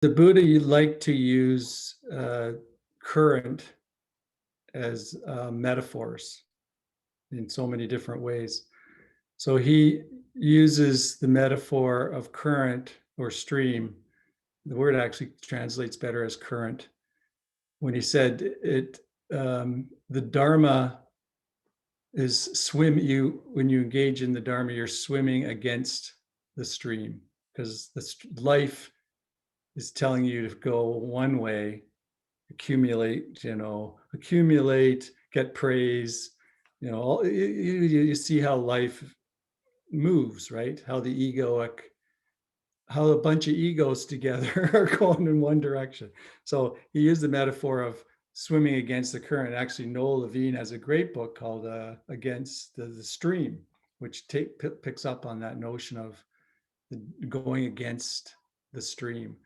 The Buddha, you like to use current as metaphors in so many different ways. So he uses the metaphor of current or stream. The word actually translates better as current. When he said it, the Dharma is when you engage in the Dharma, you're swimming against the stream because life is telling you to go one way, accumulate, get praise, you see how life moves, right? How a bunch of egos together are going in one direction. So he used the metaphor of swimming against the current. Actually, Noel Levine has a great book called Against the Stream, which picks up on that notion of going against the stream.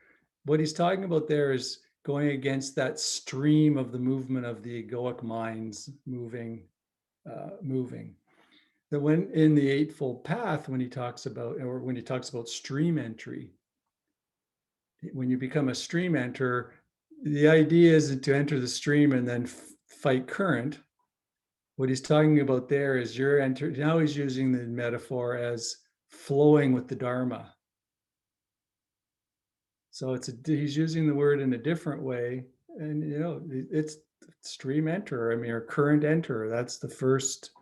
What he's talking about there is going against that stream of the movement of the egoic minds moving. That when in the Eightfold Path, when he talks about stream entry, when you become a stream enterer, the idea isn't to enter the stream and then fight current. What he's talking about there is now he's using the metaphor as flowing with the Dharma. So he's using the word in a different way, and it's stream enter. I mean, or current enter. That's the first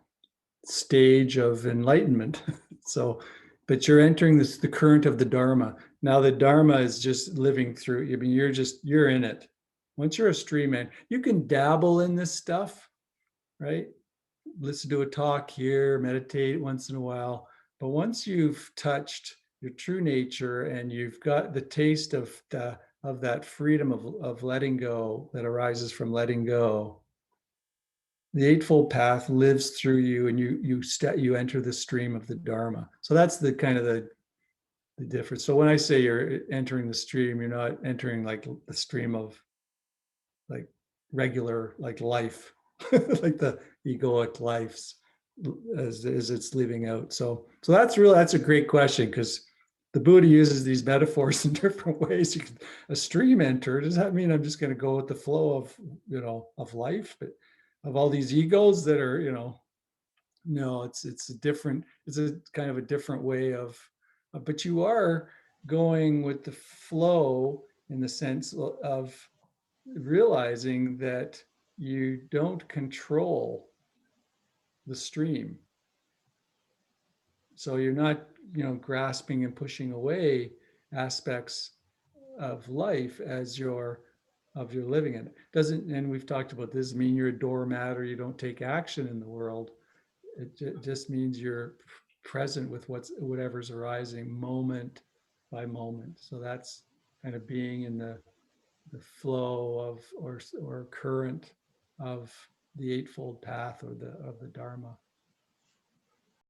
stage of enlightenment. So, but you're entering the current of the Dharma. Now the Dharma is just living through. I mean, you're in it. Once you're a stream enter, you can dabble in this stuff, right? Listen to a talk here, meditate once in a while. But once you've touched your true nature and you've got the taste of that freedom of letting go that arises from letting go, the Eightfold Path lives through you, and you enter the stream of the Dharma. So that's the kind of the difference. So when I say you're entering the stream, you're not entering like the stream of like regular like life, like the egoic lives as it's living out. So that's a great question, because the Buddha uses these metaphors in different ways. A stream enter, does that mean I'm just going to go with the flow of life, but of all these egos that are, no, it's a kind of a different way of, but you are going with the flow in the sense of realizing that you don't control the stream. So you're not, grasping and pushing away aspects of life as you're living in it. Doesn't, and we've talked about this, mean you're a doormat or you don't take action in the world. It just means you're present with whatever's arising moment by moment. So that's kind of being in the flow of or current of the Eightfold Path or of the Dharma.